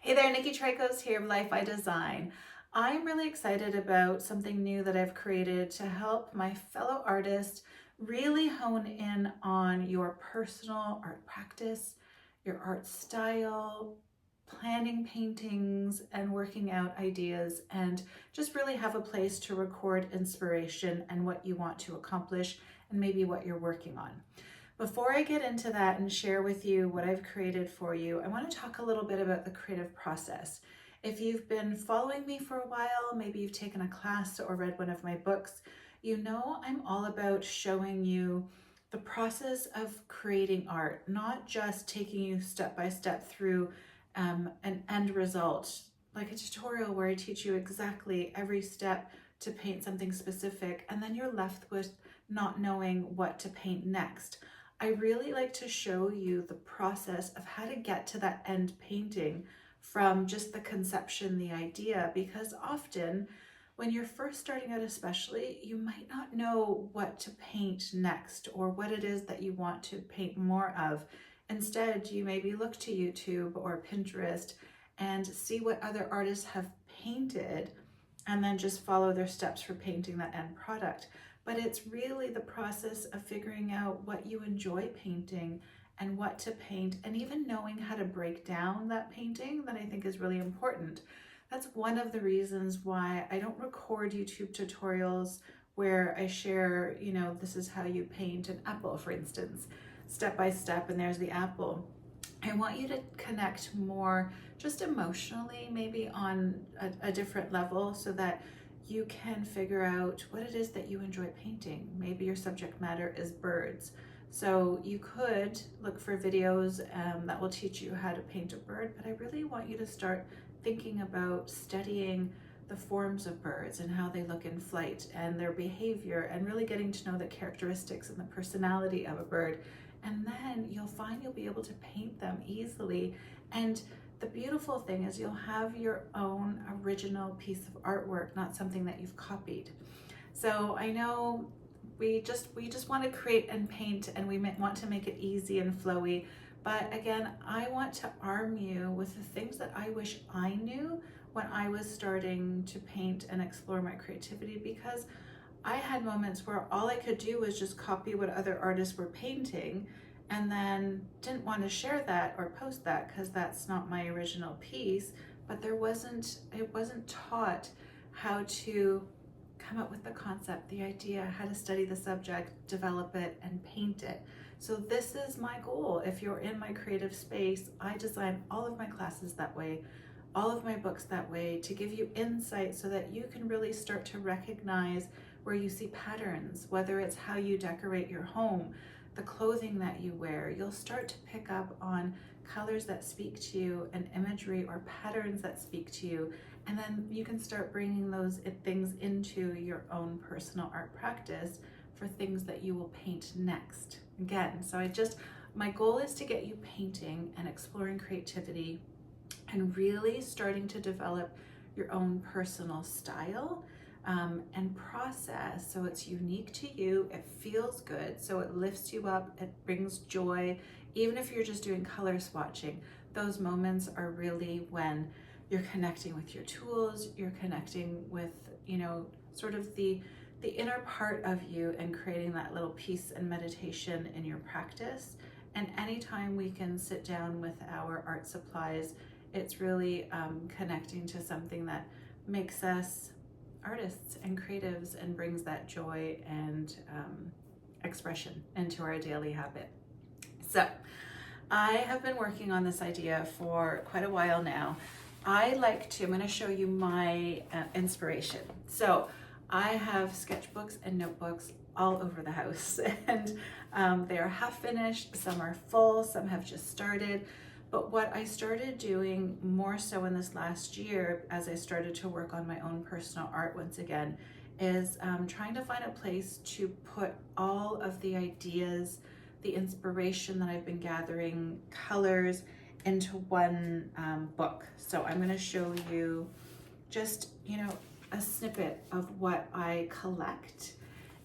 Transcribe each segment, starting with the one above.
Hey there, Nicki Traikos here of Life I Design. I'm really excited about something new that I've created to help my fellow artists really hone in on your personal art practice, your art style, planning paintings and working out ideas, and just really have a place to record inspiration and what you want to accomplish and maybe what you're working on. Before I get into that and share with you what I've created for you, I want to talk a little bit about the creative process. If you've been following me for a while, maybe you've taken a class or read one of my books, you know I'm all about showing you the process of creating art, not just taking you step by step through an end result, like a tutorial where I teach you exactly every step to paint something specific, and then you're left with not knowing what to paint next. I really like to show you the process of how to get to that end painting from just the conception, the idea, because often when you're first starting out especially, you might not know what to paint next or what it is that you want to paint more of. Instead, you maybe look to YouTube or Pinterest and see what other artists have painted and then just follow their steps for painting that end product. But it's really the process of figuring out what you enjoy painting and what to paint, and even knowing how to break down that painting that I think is really important. That's one of the reasons why I don't record YouTube tutorials where I share, this is how you paint an apple, for instance, step by step, and there's the apple. I want you to connect more just emotionally, maybe on a different level, so that you can figure out what it is that you enjoy painting. Maybe your subject matter is birds. So you could look for videos that will teach you how to paint a bird, but I really want you to start thinking about studying the forms of birds and how they look in flight and their behavior, and really getting to know the characteristics and the personality of a bird. And then you'll find you'll be able to paint them easily. And the beautiful thing is you'll have your own original piece of artwork, not something that you've copied. So I know we just want to create and paint, and we want to make it easy and flowy. But again, I want to arm you with the things that I wish I knew when I was starting to paint and explore my creativity, because I had moments where all I could do was just copy what other artists were painting, and then didn't want to share that or post that because that's not my original piece. But it wasn't taught how to come up with the concept, the idea, how to study the subject, develop it, and paint it. So this is my goal. If you're in my creative space, I design all of my classes that way, all of my books that way, to give you insight so that you can really start to recognize where you see patterns, whether it's how you decorate your home, the clothing that you wear. You'll start to pick up on colors that speak to you and imagery or patterns that speak to you. And then you can start bringing those things into your own personal art practice for things that you will paint next. Again, my goal is to get you painting and exploring creativity and really starting to develop your own personal style and process, so it's unique to you, it feels good, so it lifts you up, it brings joy. Even if you're just doing color swatching, those moments are really when you're connecting with your tools, you're connecting with, sort of the inner part of you, and creating that little peace and meditation in your practice. And anytime we can sit down with our art supplies, it's really connecting to something that makes us artists and creatives and brings that joy and expression into our daily habit. So I have been working on this idea for quite a while now. I'm going to show you my inspiration. So I have sketchbooks and notebooks all over the house, and they are half finished, some are full, some have just started. But what I started doing more so in this last year, as I started to work on my own personal art once again, is trying to find a place to put all of the ideas, the inspiration that I've been gathering, colors, into one book. So I'm going to show you just, a snippet of what I collect.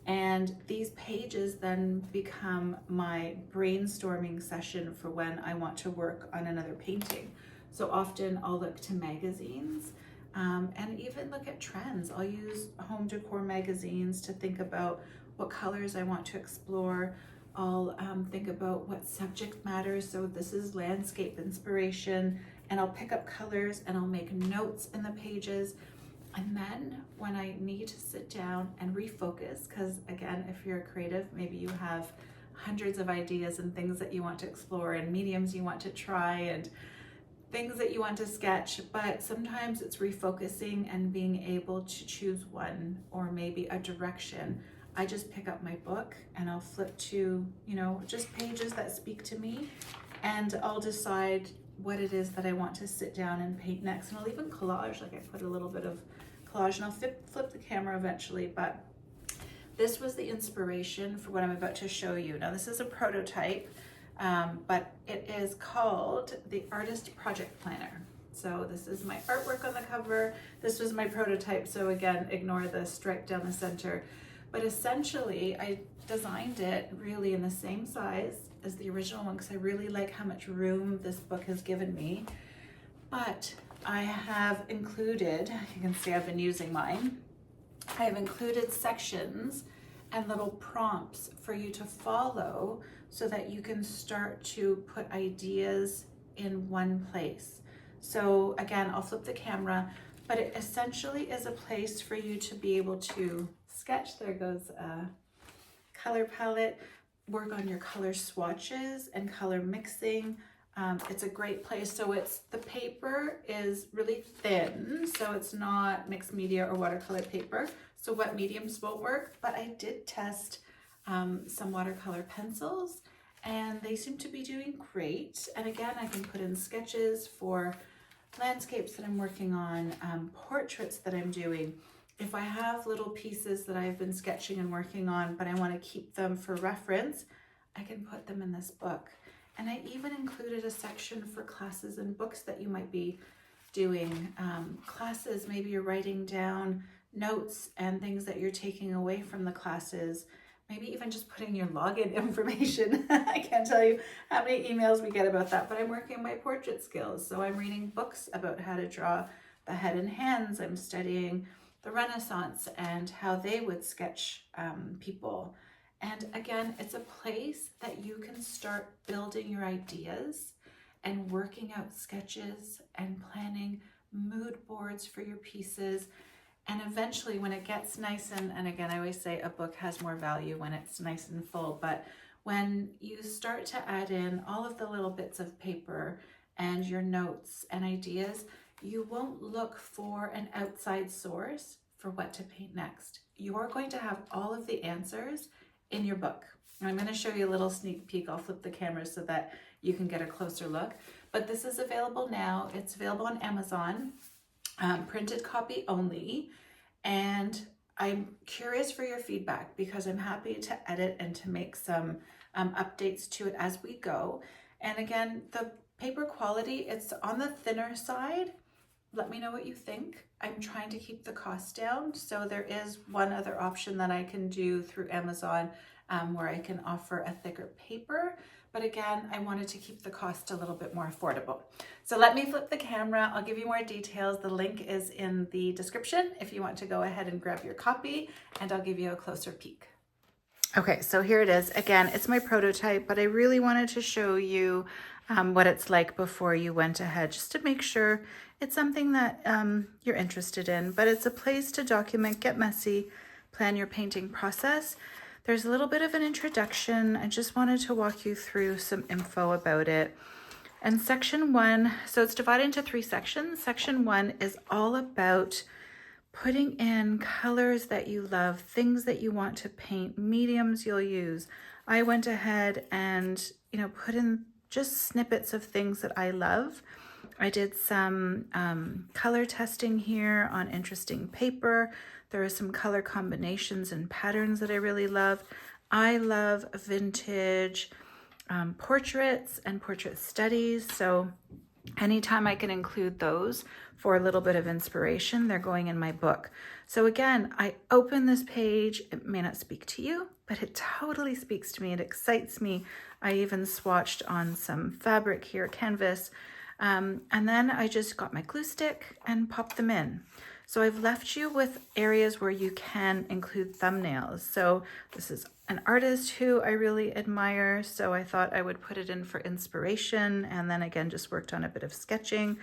And these pages then become my brainstorming session for when I want to work on another painting. So often I'll look to magazines and even look at trends. I'll use home decor magazines to think about what colors I want to explore. I'll think about what subject matters. So this is landscape inspiration, and I'll pick up colors and I'll make notes in the pages. And then when I need to sit down and refocus, because again, if you're a creative, maybe you have hundreds of ideas and things that you want to explore and mediums you want to try and things that you want to sketch, but sometimes it's refocusing and being able to choose one or maybe a direction. I just pick up my book and I'll flip to, just pages that speak to me, and I'll decide what it is that I want to sit down and paint next. And I'll even collage, like I put a little bit of collage, and I'll flip the camera eventually, but this was the inspiration for what I'm about to show you. Now this is a prototype, but it is called the Artist Project Planner. So this is my artwork on the cover. This was my prototype, so again, ignore the stripe down the center. But essentially, I designed it really in the same size as the original one because I really like how much room this book has given me. But I have included, you can see I've been using mine, I have included sections and little prompts for you to follow so that you can start to put ideas in one place. So again, I'll flip the camera, but it essentially is a place for you to be able to sketch. There goes a color palette, work on your color swatches and color mixing. It's a great place. So the paper is really thin, so it's not mixed media or watercolor paper. So wet mediums won't work, but I did test some watercolor pencils and they seem to be doing great. And again, I can put in sketches for landscapes that I'm working on, portraits that I'm doing. If I have little pieces that I've been sketching and working on, but I want to keep them for reference, I can put them in this book. And I even included a section for classes and books that you might be doing. Classes, maybe you're writing down notes and things that you're taking away from the classes. Maybe even just putting your login information. I can't tell you how many emails we get about that, but I'm working on my portrait skills. So I'm reading books about how to draw the head and hands. I'm studying the Renaissance and how they would sketch people. And again, it's a place that you can start building your ideas and working out sketches and planning mood boards for your pieces. And eventually when it gets nice and again, I always say a book has more value when it's nice and full, but when you start to add in all of the little bits of paper and your notes and ideas, you won't look for an outside source for what to paint next. You're going to have all of the answers in your book. And I'm going to show you a little sneak peek. I'll flip the camera so that you can get a closer look. But this is available now. It's available on Amazon, printed copy only. And I'm curious for your feedback because I'm happy to edit and to make some updates to it as we go. And again, the paper quality, it's on the thinner side. Let me know what you think. I'm trying to keep the cost down. So there is one other option that I can do through Amazon where I can offer a thicker paper. But again, I wanted to keep the cost a little bit more affordable. So let me flip the camera. I'll give you more details. The link is in the description if you want to go ahead and grab your copy, and I'll give you a closer peek. Okay, so here it is. Again, it's my prototype, but I really wanted to show you what it's like before you went ahead, just to make sure it's something that you're interested in. But it's a place to document, get messy, plan your painting process. There's a little bit of an introduction. I just wanted to walk you through some info about it. And section 1, so it's divided into 3 sections. Section 1 is all about putting in colors that you love, things that you want to paint, mediums you'll use. I went ahead and, put in just snippets of things that I love. I did some color testing here on interesting paper. There are some color combinations and patterns that I really love. I love vintage portraits and portrait studies. So anytime I can include those for a little bit of inspiration, they're going in my book. So again, I open this page. It may not speak to you, but it totally speaks to me. It excites me. I even swatched on some fabric here, canvas. And then I just got my glue stick and popped them in. So I've left you with areas where you can include thumbnails. So this is an artist who I really admire, so I thought I would put it in for inspiration, and then again just worked on a bit of sketching.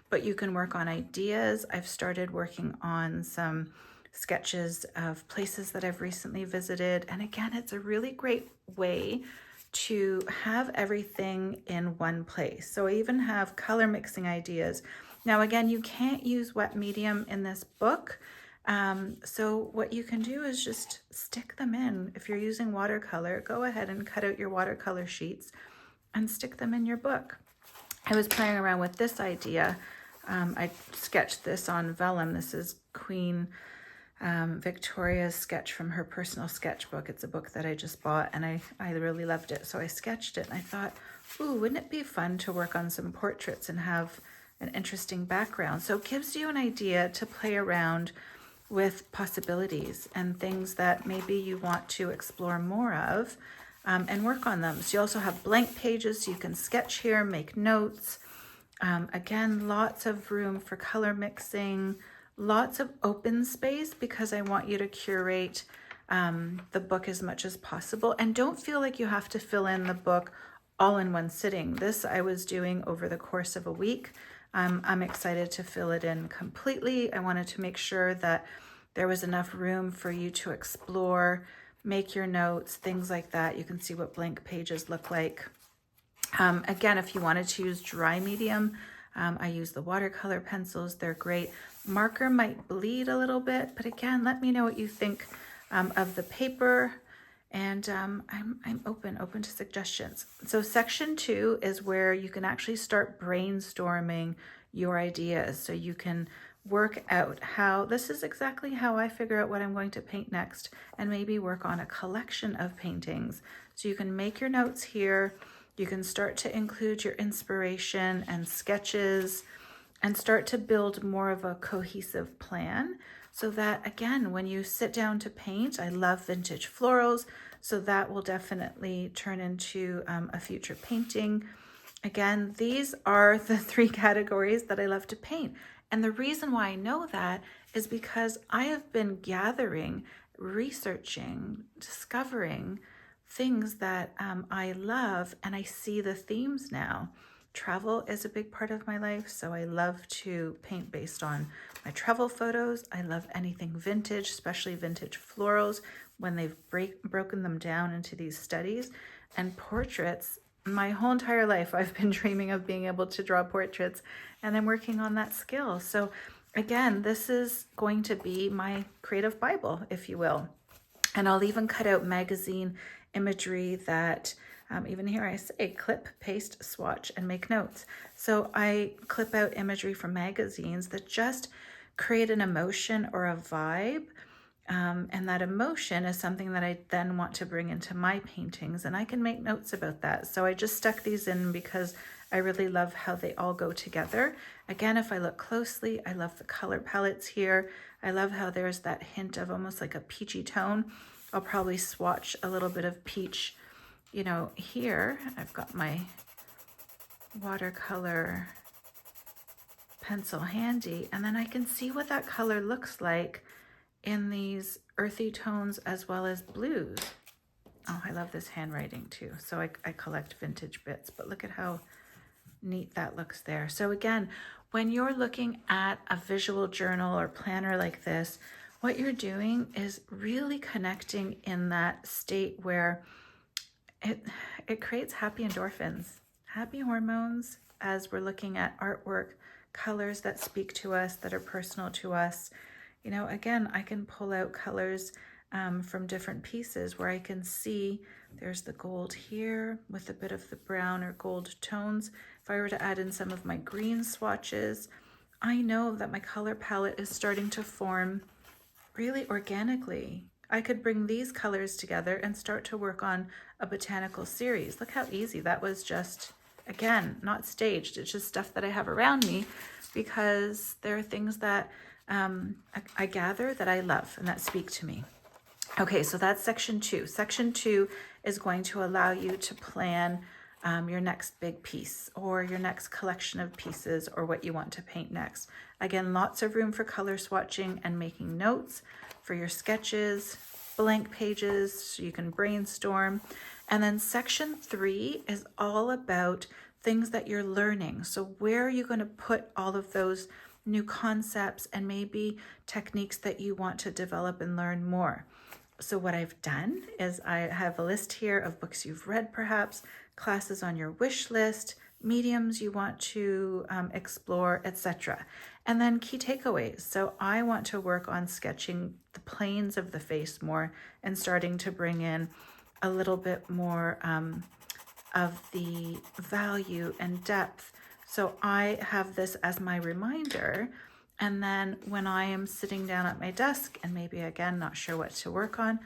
But you can work on ideas. I've started working on some sketches of places that I've recently visited, and again, it's a really great way to have everything in one place. So I even have color mixing ideas. Now again, you can't use wet medium in this book. So what you can do is just stick them in. If you're using watercolor, go ahead and cut out your watercolor sheets and stick them in your book. I was playing around with this idea. I sketched this on vellum. This is Queen Victoria's sketch from her personal sketchbook. It's a book that I just bought, and I really loved it. So I sketched it, and I thought, ooh, wouldn't it be fun to work on some portraits and have an interesting background? So it gives you an idea to play around with possibilities and things that maybe you want to explore more of, and work on them. So you also have blank pages, so you can sketch here, make notes. Again, lots of room for color mixing, lots of open space, because I want you to curate the book as much as possible. And don't feel like you have to fill in the book all in one sitting. This I was doing over the course of a week. I'm excited to fill it in completely. I wanted to make sure that there was enough room for you to explore, make your notes, things like that. You can see what blank pages look like. Again, if you wanted to use dry medium, I use the watercolor pencils. They're great. Marker might bleed a little bit, but again, let me know what you think of the paper, and I'm open to suggestions. So section 2 is where you can actually start brainstorming your ideas. So you can work out how, this is exactly how I figure out what I'm going to paint next, and maybe work on a collection of paintings. So you can make your notes here. You can start to include your inspiration and sketches and start to build more of a cohesive plan, so that again, when you sit down to paint, I love vintage florals, so that will definitely turn into a future painting. Again, these are the 3 categories that I love to paint. And the reason why I know that is because I have been gathering, researching, discovering things that I love, and I see the themes now. Travel is a big part of my life, so I love to paint based on my travel photos. I love anything vintage, especially vintage florals, when they've broken them down into these studies. And portraits, my whole entire life I've been dreaming of being able to draw portraits, and I'm working on that skill. So again, this is going to be my creative Bible, if you will. And I'll even cut out magazine imagery that, even here I say clip, paste, swatch, and make notes. So I clip out imagery from magazines that just create an emotion or a vibe. And that emotion is something that I then want to bring into my paintings, and I can make notes about that. So I just stuck these in because I really love how they all go together. Again, if I look closely, I love the color palettes here. I love how there's that hint of almost like a peachy tone. I'll probably swatch a little bit of peach, you know, here. I've got my watercolor pencil handy, and then I can see what that color looks like in these earthy tones as well as blues. Oh, I love this handwriting too. So I collect vintage bits, but look at how neat that looks there. So again, when you're looking at a visual journal or planner like this, what you're doing is really connecting in that state where it creates happy endorphins, happy hormones, as we're looking at artwork, colors that speak to us, that are personal to us. You know, again, I can pull out colors from different pieces where I can see there's the gold here with a bit of the brown or gold tones. If I were to add in some of my green swatches, I know that my color palette is starting to form really organically. I could bring these colors together and start to work on a botanical series. Look how easy that was, just, again, not staged. It's just stuff that I have around me because there are things that I gather that I love and that speak to me. Okay, so that's section 2. Section 2 is going to allow you to plan your next big piece or your next collection of pieces or what you want to paint next. Again, lots of room for color swatching and making notes for your sketches, blank pages so you can brainstorm. And then section 3 is all about things that you're learning. So where are you going to put all of those new concepts and maybe techniques that you want to develop and learn more? So what I've done is I have a list here of books you've read, perhaps, classes on your wish list, mediums you want to explore, etc. And then key takeaways. So I want to work on sketching the planes of the face more and starting to bring in a little bit more of the value and depth. So I have this as my reminder. And then when I am sitting down at my desk and maybe again, not sure what to work on,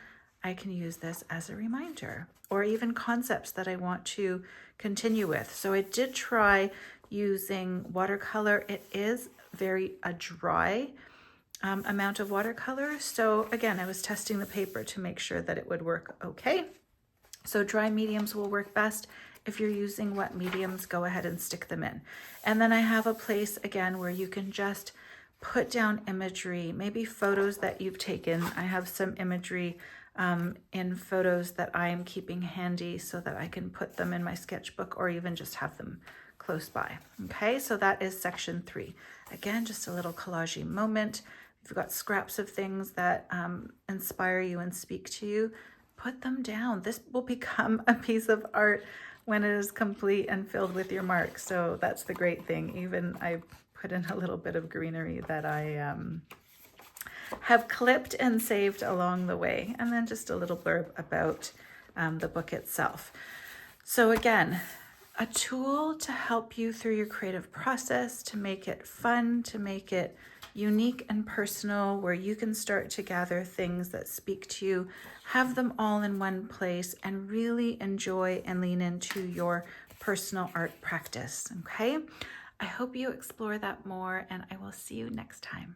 I can use this as a reminder, or even concepts that I want to continue with. So I did try using watercolor. It is a dry amount of watercolor. So again, I was testing the paper to make sure that it would work okay. So dry mediums will work best. If you're using wet mediums, go ahead and stick them in. And then I have a place again where you can just put down imagery, maybe photos that you've taken. I have some imagery in photos that I am keeping handy so that I can put them in my sketchbook or even just have them close by. Okay, so that is section 3. Again, just a little collage moment. If you've got scraps of things that inspire you and speak to you, put them down. This will become a piece of art when it is complete and filled with your marks. So that's the great thing. Even I put in a little bit of greenery that I have clipped and saved along the way. And then just a little blurb about the book itself. So again, a tool to help you through your creative process, to make it fun, to make it unique and personal, where you can start to gather things that speak to you, have them all in one place, and really enjoy and lean into your personal art practice. Okay? I hope you explore that more, and I will see you next time.